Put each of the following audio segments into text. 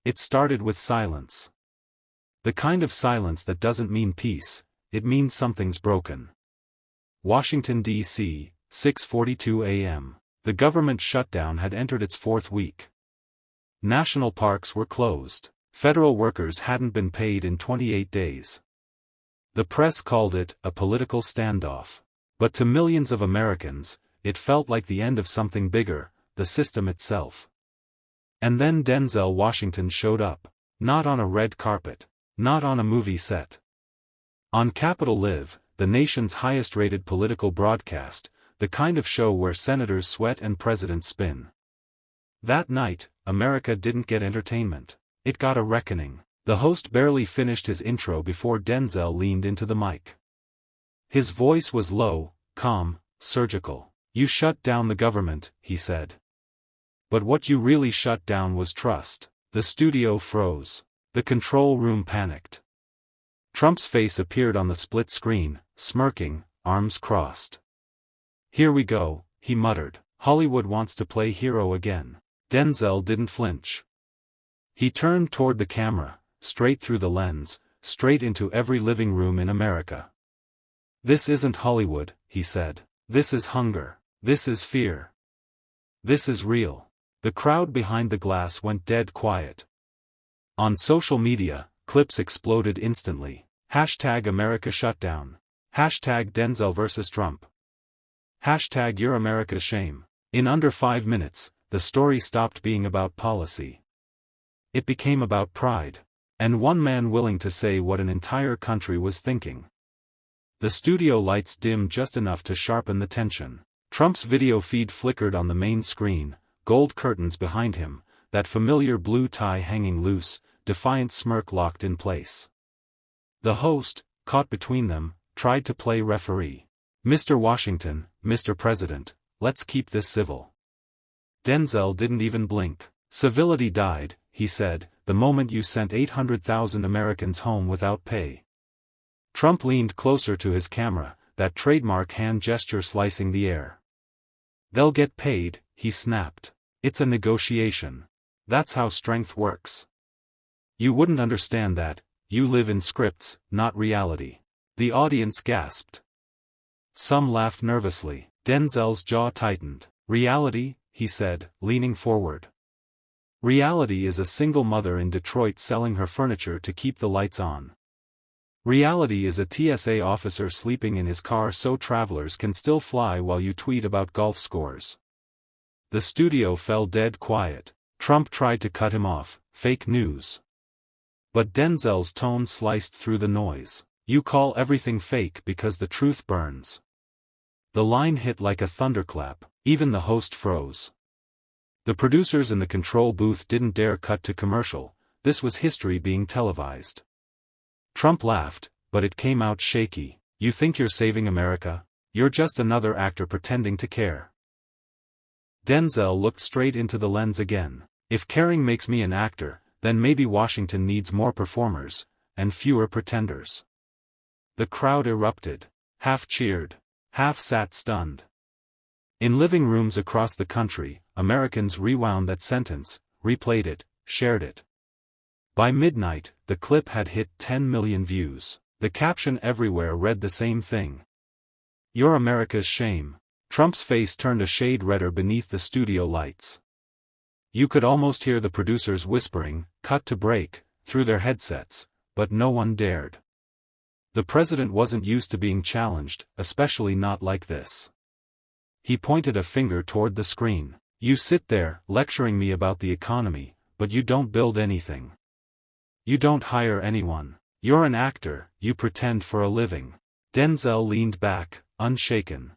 It started with silence. The kind of silence that doesn't mean peace, it means something's broken. Washington, D.C., 6:42 a.m. The government shutdown had entered its fourth week. National parks were closed. Federal workers hadn't been paid in 28 days. The press called it a political standoff. But to millions of Americans, it felt like the end of something bigger, the system itself. And then Denzel Washington showed up. Not on a red carpet. Not on a movie set. On Capitol Live, the nation's highest-rated political broadcast, the kind of show where senators sweat and presidents spin. That night, America didn't get entertainment. It got a reckoning. The host barely finished his intro before Denzel leaned into the mic. His voice was low, calm, surgical. "You shut down the government," he said. But what you really shut down was trust. The studio froze. The control room panicked. Trump's face appeared on the split screen, smirking, arms crossed. "Here we go," he muttered. "Hollywood wants to play hero again." Denzel didn't flinch. He turned toward the camera, straight through the lens, straight into every living room in America. "This isn't Hollywood," he said. "This is hunger. This is fear. This is real." The crowd behind the glass went dead quiet. On social media, clips exploded instantly. Hashtag America Shutdown. Hashtag Denzel vs. Trump. Hashtag You're America's Shame. In under 5 minutes, the story stopped being about policy. It became about pride. And one man willing to say what an entire country was thinking. The studio lights dimmed just enough to sharpen the tension. Trump's video feed flickered on the main screen, gold curtains behind him, that familiar blue tie hanging loose, defiant smirk locked in place. The host, caught between them, tried to play referee. "Mr. Washington, Mr. President, let's keep this civil." Denzel didn't even blink. "Civility died," he said, "the moment you sent 800,000 Americans home without pay." Trump leaned closer to his camera, that trademark hand gesture slicing the air. "They'll get paid," he snapped. "It's a negotiation. That's how strength works. You wouldn't understand that, you live in scripts, not reality." The audience gasped. Some laughed nervously. Denzel's jaw tightened. "Reality," he said, leaning forward. "Reality is a single mother in Detroit selling her furniture to keep the lights on. Reality is a TSA officer sleeping in his car so travelers can still fly while you tweet about golf scores." The studio fell dead quiet. Trump tried to cut him off. "Fake news." But Denzel's tone sliced through the noise. "You call everything fake because the truth burns." The line hit like a thunderclap. Even the host froze. The producers in the control booth didn't dare cut to commercial. This was history being televised. Trump laughed, but it came out shaky. "You think you're saving America? You're just another actor pretending to care." Denzel looked straight into the lens again. "If caring makes me an actor, then maybe Washington needs more performers, and fewer pretenders." The crowd erupted. Half cheered. Half sat stunned. In living rooms across the country, Americans rewound that sentence, replayed it, shared it. By midnight, the clip had hit 10 million views. The caption everywhere read the same thing. "You're America's shame." Trump's face turned a shade redder beneath the studio lights. You could almost hear the producers whispering, "Cut to break," through their headsets, but no one dared. The president wasn't used to being challenged, especially not like this. He pointed a finger toward the screen. "You sit there, lecturing me about the economy, but you don't build anything. You don't hire anyone. You're an actor, you pretend for a living." Denzel leaned back, unshaken.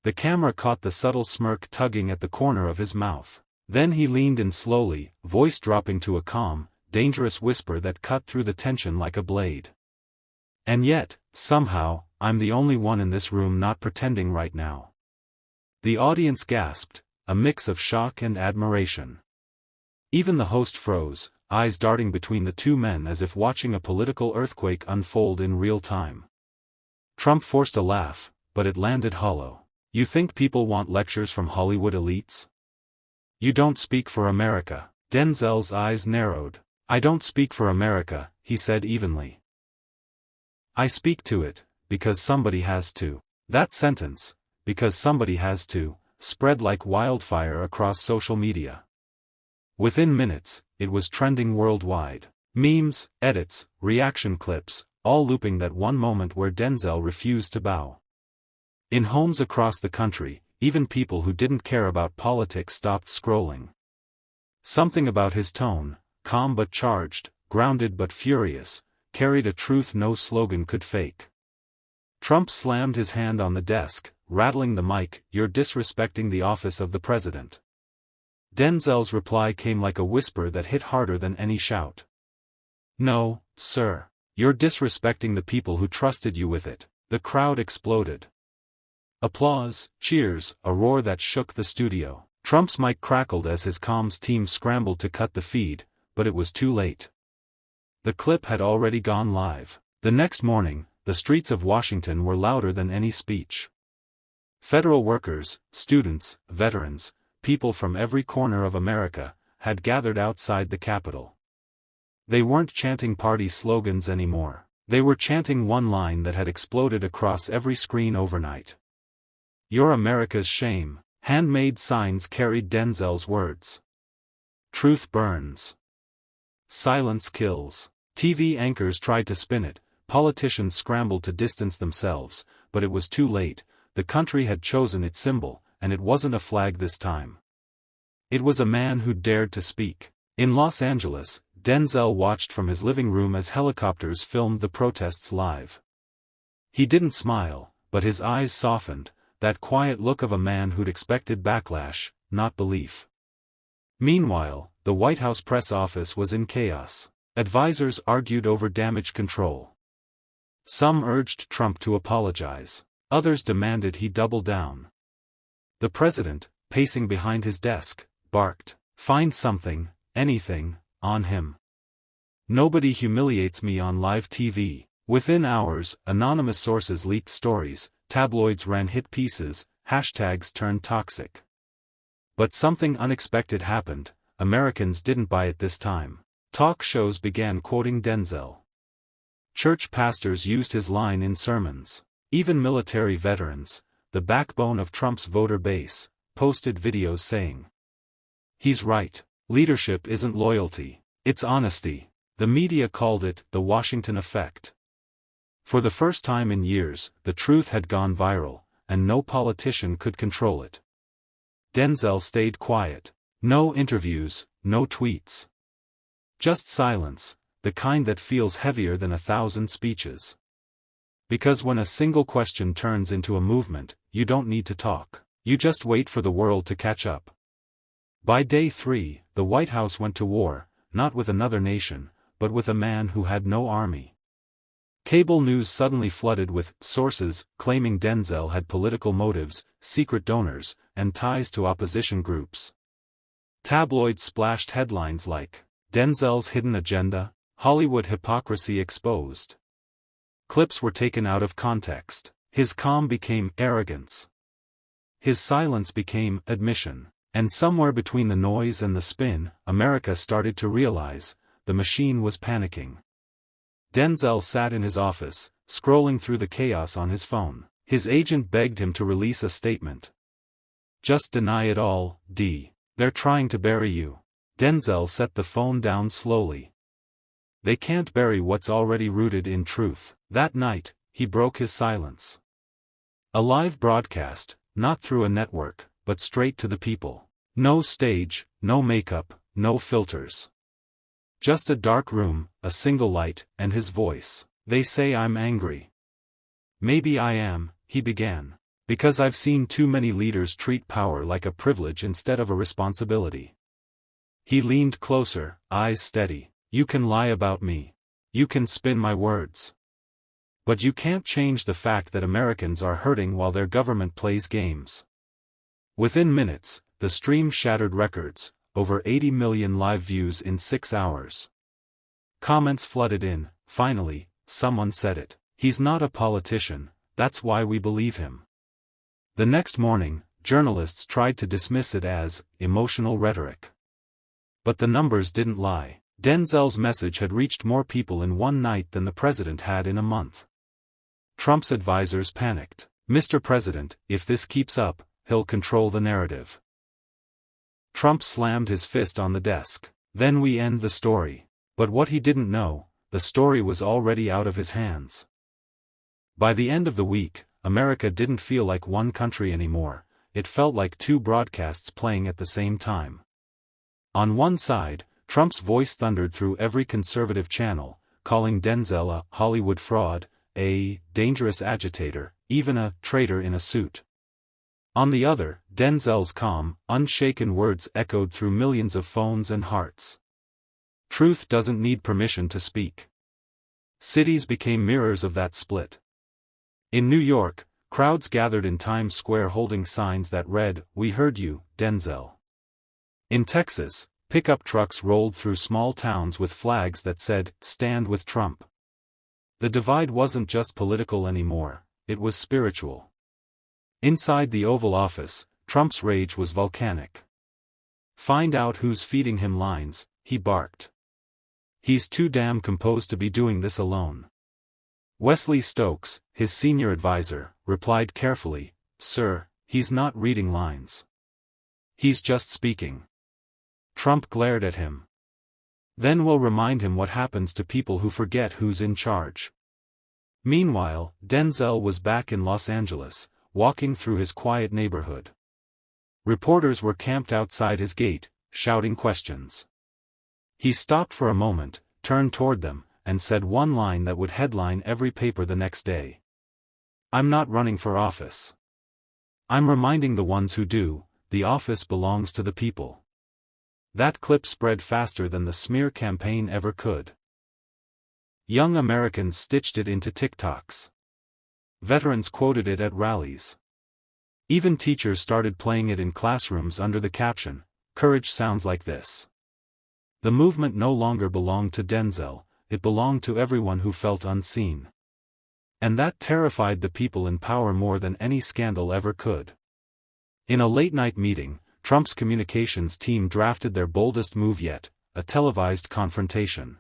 The camera caught the subtle smirk tugging at the corner of his mouth. Then he leaned in slowly, voice dropping to a calm, dangerous whisper that cut through the tension like a blade. "And yet, somehow, I'm the only one in this room not pretending right now." The audience gasped, a mix of shock and admiration. Even the host froze, eyes darting between the two men as if watching a political earthquake unfold in real time. Trump forced a laugh, but it landed hollow. "You think people want lectures from Hollywood elites? You don't speak for America." Denzel's eyes narrowed. "I don't speak for America," he said evenly. "I speak to it, because somebody has to." That sentence, "because somebody has to," spread like wildfire across social media. Within minutes, it was trending worldwide. Memes, edits, reaction clips, all looping that one moment where Denzel refused to bow. In homes across the country, even people who didn't care about politics stopped scrolling. Something about his tone, calm but charged, grounded but furious, carried a truth no slogan could fake. Trump slammed his hand on the desk, rattling the mic, "You're disrespecting the office of the president." Denzel's reply came like a whisper that hit harder than any shout. "No, sir. You're disrespecting the people who trusted you with it." The crowd exploded. Applause, cheers, a roar that shook the studio. Trump's mic crackled as his comms team scrambled to cut the feed, but it was too late. The clip had already gone live. The next morning, the streets of Washington were louder than any speech. Federal workers, students, veterans, people from every corner of America, had gathered outside the Capitol. They weren't chanting party slogans anymore. They were chanting one line that had exploded across every screen overnight. "You're America's shame." Handmade signs carried Denzel's words. "Truth burns. Silence kills." TV anchors tried to spin it, politicians scrambled to distance themselves, but it was too late. The country had chosen its symbol, and it wasn't a flag this time. It was a man who dared to speak. In Los Angeles, Denzel watched from his living room as helicopters filmed the protests live. He didn't smile, but his eyes softened, that quiet look of a man who'd expected backlash, not belief. Meanwhile, the White House press office was in chaos. Advisors argued over damage control. Some urged Trump to apologize. Others demanded he double down. The president, pacing behind his desk, barked, "Find something, anything, on him. Nobody humiliates me on live TV." Within hours, anonymous sources leaked stories, tabloids ran hit pieces, hashtags turned toxic. But something unexpected happened. Americans didn't buy it this time. Talk shows began quoting Denzel. Church pastors used his line in sermons. Even military veterans, the backbone of Trump's voter base, posted videos saying, "He's right. Leadership isn't loyalty, it's honesty." The media called it the Washington effect. For the first time in years, the truth had gone viral, and no politician could control it. Denzel stayed quiet. No interviews, no tweets. Just silence, the kind that feels heavier than 1,000 speeches. Because when a single question turns into a movement, you don't need to talk. You just wait for the world to catch up. By day 3, the White House went to war, not with another nation, but with a man who had no army. Cable news suddenly flooded with sources claiming Denzel had political motives, secret donors, and ties to opposition groups. Tabloids splashed headlines like, "Denzel's hidden agenda, Hollywood hypocrisy exposed." Clips were taken out of context. His calm became arrogance. His silence became admission. And somewhere between the noise and the spin, America started to realize, the machine was panicking. Denzel sat in his office, scrolling through the chaos on his phone. His agent begged him to release a statement. "Just deny it all, D. They're trying to bury you." Denzel set the phone down slowly. "They can't bury what's already rooted in truth." That night, he broke his silence. A live broadcast, not through a network, but straight to the people. No stage, no makeup, no filters. Just a dark room, a single light, and his voice. "They say I'm angry. Maybe I am," he began. "Because I've seen too many leaders treat power like a privilege instead of a responsibility." He leaned closer, eyes steady. "You can lie about me. You can spin my words. But you can't change the fact that Americans are hurting while their government plays games." Within minutes, the stream shattered records, over 80 million live views in 6 hours. Comments flooded in. Finally, someone said it. "He's not a politician, that's why we believe him." The next morning, journalists tried to dismiss it as emotional rhetoric. But the numbers didn't lie. Denzel's message had reached more people in one night than the president had in a month. Trump's advisors panicked. "Mr. President, if this keeps up, he'll control the narrative." Trump slammed his fist on the desk. "Then we end the story." But what he didn't know, the story was already out of his hands. By the end of the week, America didn't feel like one country anymore, it felt like two broadcasts playing at the same time. On one side, Trump's voice thundered through every conservative channel, calling Denzel a Hollywood fraud, a dangerous agitator, even a traitor in a suit. On the other, Denzel's calm, unshaken words echoed through millions of phones and hearts. Truth doesn't need permission to speak. Cities became mirrors of that split. In New York, crowds gathered in Times Square holding signs that read, "We heard you, Denzel." In Texas, pickup trucks rolled through small towns with flags that said, "Stand with Trump." The divide wasn't just political anymore, it was spiritual. Inside the Oval Office, Trump's rage was volcanic. "Find out who's feeding him lines," he barked. "He's too damn composed to be doing this alone." Wesley Stokes, his senior advisor, replied carefully, "Sir, he's not reading lines. He's just speaking." Trump glared at him. "Then we'll remind him what happens to people who forget who's in charge." Meanwhile, Denzel was back in Los Angeles, walking through his quiet neighborhood. Reporters were camped outside his gate, shouting questions. He stopped for a moment, turned toward them, and said one line that would headline every paper the next day. "I'm not running for office. I'm reminding the ones who do, the office belongs to the people." That clip spread faster than the smear campaign ever could. Young Americans stitched it into TikToks. Veterans quoted it at rallies. Even teachers started playing it in classrooms under the caption, "Courage sounds like this." The movement no longer belonged to Denzel, it belonged to everyone who felt unseen. And that terrified the people in power more than any scandal ever could. In a late-night meeting, Trump's communications team drafted their boldest move yet, a televised confrontation.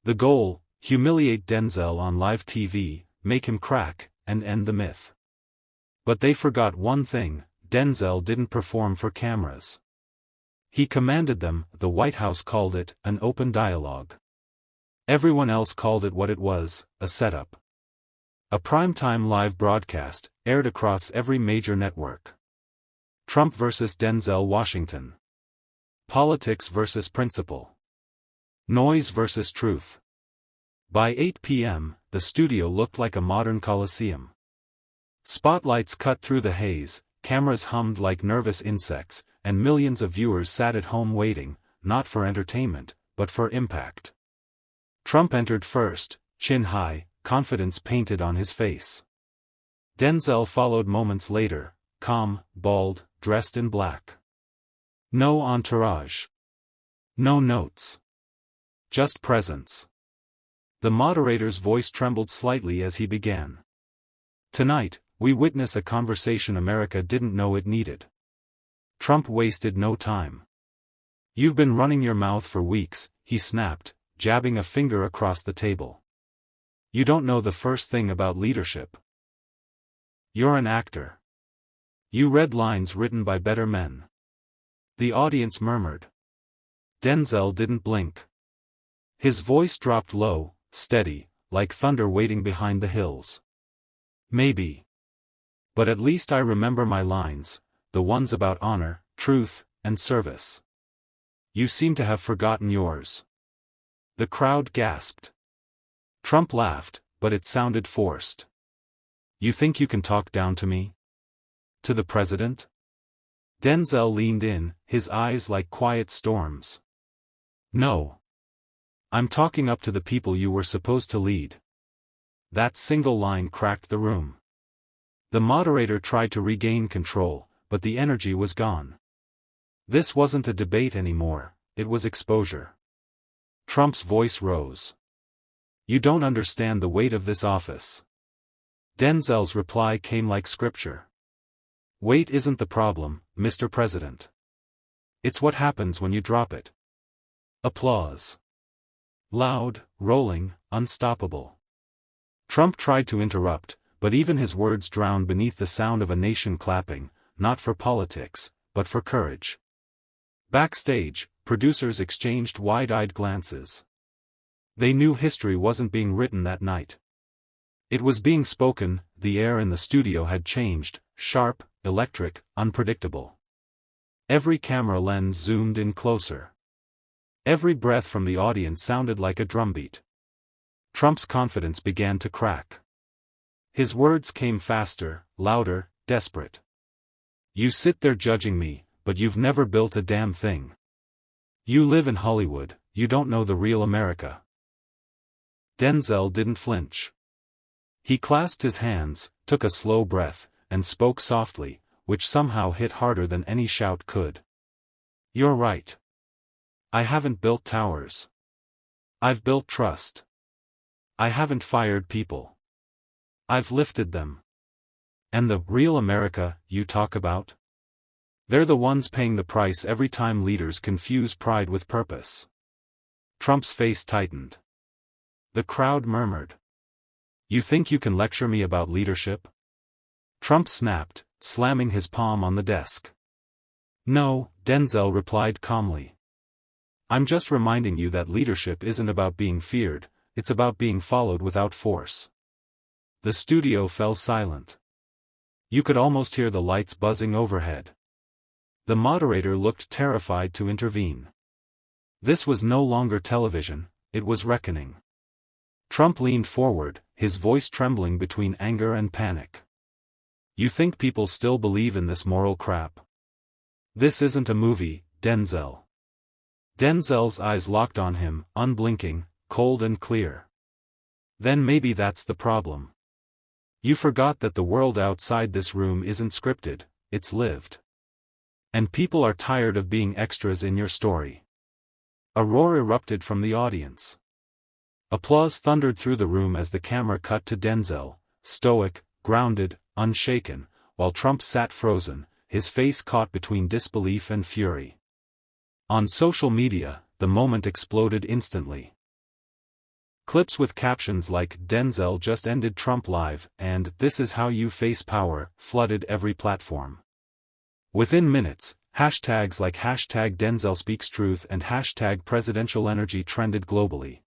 The goal, humiliate Denzel on live TV, make him crack, and end the myth. But they forgot one thing, Denzel didn't perform for cameras. He commanded them, the White House called it, an open dialogue. Everyone else called it what it was, a setup. A primetime live broadcast, aired across every major network. Trump versus Denzel Washington. Politics versus principle. Noise versus truth. By 8 p.m., the studio looked like a modern coliseum. Spotlights cut through the haze, cameras hummed like nervous insects, and millions of viewers sat at home waiting, not for entertainment, but for impact. Trump entered first, chin high, confidence painted on his face. Denzel followed moments later, calm, bald, dressed in black. No entourage. No notes. Just presence. The moderator's voice trembled slightly as he began. "Tonight, we witness a conversation America didn't know it needed." Trump wasted no time. "You've been running your mouth for weeks," he snapped, jabbing a finger across the table. "You don't know the first thing about leadership. You're an actor. You read lines written by better men." The audience murmured. Denzel didn't blink. His voice dropped low, steady, like thunder waiting behind the hills. "Maybe. But at least I remember my lines, the ones about honor, truth, and service. You seem to have forgotten yours." The crowd gasped. Trump laughed, but it sounded forced. "You think you can talk down to me? To the president?" Denzel leaned in, his eyes like quiet storms. "No. I'm talking up to the people you were supposed to lead." That single line cracked the room. The moderator tried to regain control, but the energy was gone. This wasn't a debate anymore, it was exposure. Trump's voice rose. "You don't understand the weight of this office." Denzel's reply came like scripture. "Weight isn't the problem, Mr. President. It's what happens when you drop it." Applause. Loud, rolling, unstoppable. Trump tried to interrupt, but even his words drowned beneath the sound of a nation clapping, not for politics, but for courage. Backstage, producers exchanged wide-eyed glances. They knew history wasn't being written that night. It was being spoken. The air in the studio had changed, sharp, electric, unpredictable. Every camera lens zoomed in closer. Every breath from the audience sounded like a drumbeat. Trump's confidence began to crack. His words came faster, louder, desperate. You sit there judging me, but you've never built a damn thing. You live in Hollywood, you don't know the real America. Denzel didn't flinch. He clasped his hands, took a slow breath, and spoke softly, which somehow hit harder than any shout could. You're right. I haven't built towers. I've built trust. I haven't fired people. I've lifted them. And the real America you talk about? They're the ones paying the price every time leaders confuse pride with purpose. Trump's face tightened. The crowd murmured. You think you can lecture me about leadership? Trump snapped, slamming his palm on the desk. No, Denzel replied calmly. I'm just reminding you that leadership isn't about being feared, it's about being followed without force. The studio fell silent. You could almost hear the lights buzzing overhead. The moderator looked terrified to intervene. This was no longer television, it was reckoning. Trump leaned forward, his voice trembling between anger and panic. You think people still believe in this moral crap? This isn't a movie, Denzel. Denzel's eyes locked on him, unblinking, cold and clear. Then maybe that's the problem. You forgot that the world outside this room isn't scripted, it's lived. And people are tired of being extras in your story. A roar erupted from the audience. Applause thundered through the room as the camera cut to Denzel, stoic, grounded, unshaken, while Trump sat frozen, his face caught between disbelief and fury. On social media, the moment exploded instantly. Clips with captions like "Denzel just ended Trump live" and "This is how you face power" flooded every platform. Within minutes, hashtags like #DenzelSpeaksTruth and #PresidentialEnergy trended globally.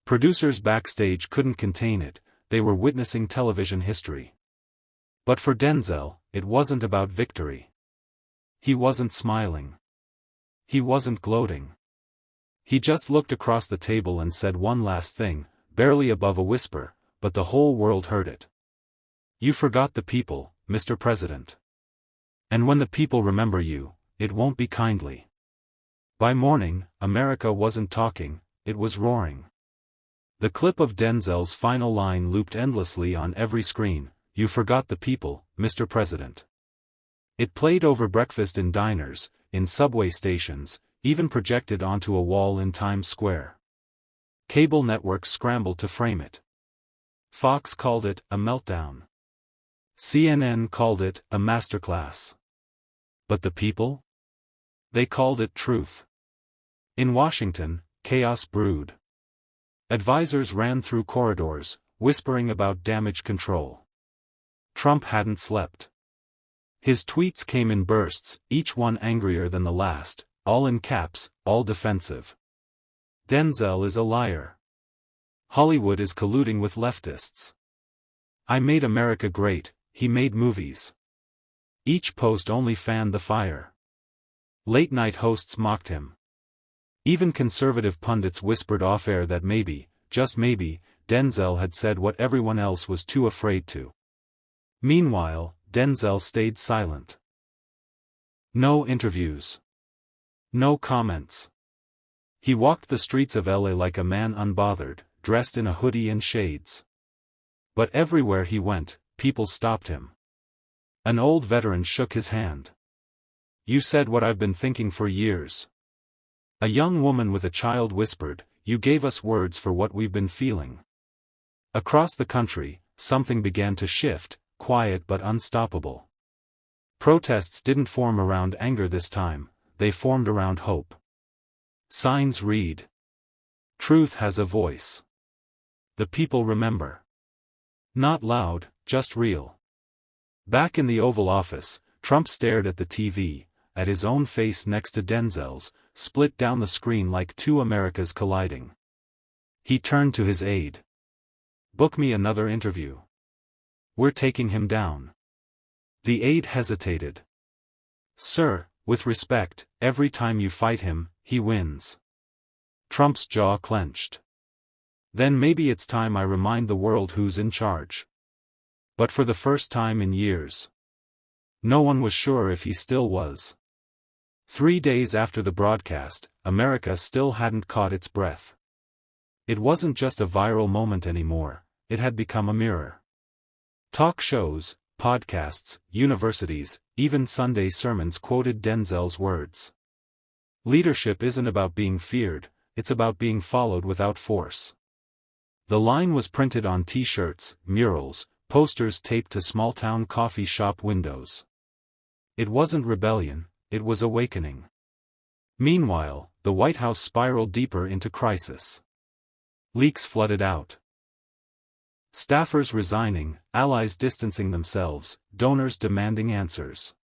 Producers backstage couldn't contain it, they were witnessing television history. But for Denzel, it wasn't about victory. He wasn't smiling. He wasn't gloating. He just looked across the table and said one last thing, barely above a whisper, but the whole world heard it. You forgot the people, Mr. President. And when the people remember you, it won't be kindly. By morning, America wasn't talking, it was roaring. The clip of Denzel's final line looped endlessly on every screen, "You forgot the people, Mr. President." It played over breakfast in diners, in subway stations, even projected onto a wall in Times Square. Cable networks scrambled to frame it. Fox called it a meltdown. CNN called it a masterclass. But the people? They called it truth. In Washington, chaos brewed. Advisors ran through corridors, whispering about damage control. Trump hadn't slept. His tweets came in bursts, each one angrier than the last, all in caps, all defensive. Denzel is a liar. Hollywood is colluding with leftists. I made America great, he made movies. Each post only fanned the fire. Late-night hosts mocked him. Even conservative pundits whispered off-air that maybe, just maybe, Denzel had said what everyone else was too afraid to. Meanwhile, Denzel stayed silent. No interviews. No comments. He walked the streets of LA like a man unbothered, dressed in a hoodie and shades. But everywhere he went, people stopped him. An old veteran shook his hand. You said what I've been thinking for years. A young woman with a child whispered, you gave us words for what we've been feeling. Across the country, something began to shift, quiet but unstoppable. Protests didn't form around anger this time, they formed around hope. Signs read. Truth has a voice. The people remember. Not loud, just real. Back in the Oval Office, Trump stared at the TV, at his own face next to Denzel's, split down the screen like two Americas colliding. He turned to his aide. "Book me another interview. We're taking him down." The aide hesitated. "Sir, with respect, every time you fight him, he wins." Trump's jaw clenched. "Then maybe it's time I remind the world who's in charge." But for the first time in years, no one was sure if he still was. 3 days after the broadcast, America still hadn't caught its breath. It wasn't just a viral moment anymore, it had become a mirror. Talk shows, podcasts, universities, even Sunday sermons quoted Denzel's words. Leadership isn't about being feared, it's about being followed without force. The line was printed on t-shirts, murals, posters taped to small-town coffee shop windows. It wasn't rebellion, it was awakening. Meanwhile, the White House spiraled deeper into crisis. Leaks flooded out. Staffers resigning, allies distancing themselves, donors demanding answers.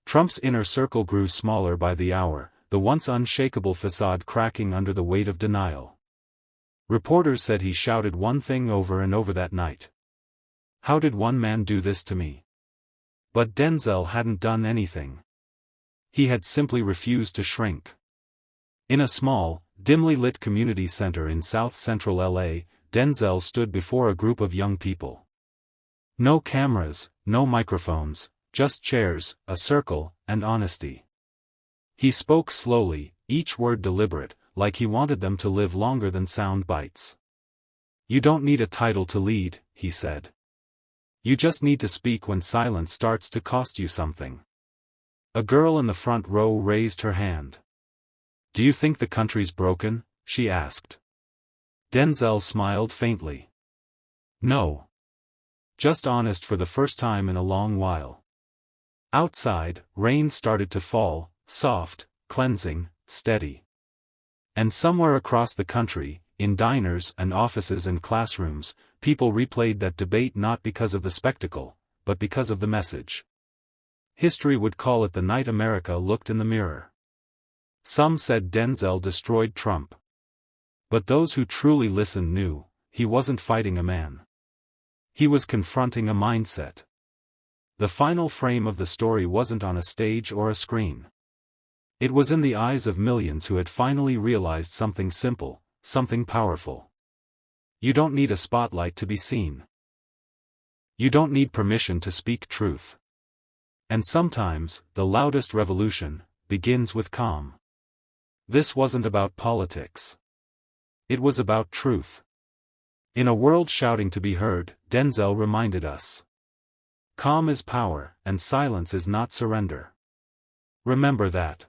Trump's inner circle grew smaller by the hour, the once unshakable facade cracking under the weight of denial. Reporters said he shouted one thing over and over that night. "How did one man do this to me?" But Denzel hadn't done anything. He had simply refused to shrink. In a small, dimly lit community center in south-central LA, Denzel stood before a group of young people. No cameras, no microphones, just chairs, a circle, and honesty. He spoke slowly, each word deliberate, like he wanted them to live longer than sound bites. "You don't need a title to lead," he said. "You just need to speak when silence starts to cost you something." A girl in the front row raised her hand. "Do you think the country's broken?" she asked. Denzel smiled faintly. "No. Just honest for the first time in a long while." Outside, rain started to fall, soft, cleansing, steady. And somewhere across the country, in diners and offices and classrooms, people replayed that debate not because of the spectacle, but because of the message. History would call it the night America looked in the mirror. Some said Denzel destroyed Trump. But those who truly listened knew, he wasn't fighting a man. He was confronting a mindset. The final frame of the story wasn't on a stage or a screen. It was in the eyes of millions who had finally realized something simple, something powerful. You don't need a spotlight to be seen. You don't need permission to speak truth. And sometimes, the loudest revolution begins with calm. This wasn't about politics. It was about truth. In a world shouting to be heard, Denzel reminded us. Calm is power, and silence is not surrender. Remember that.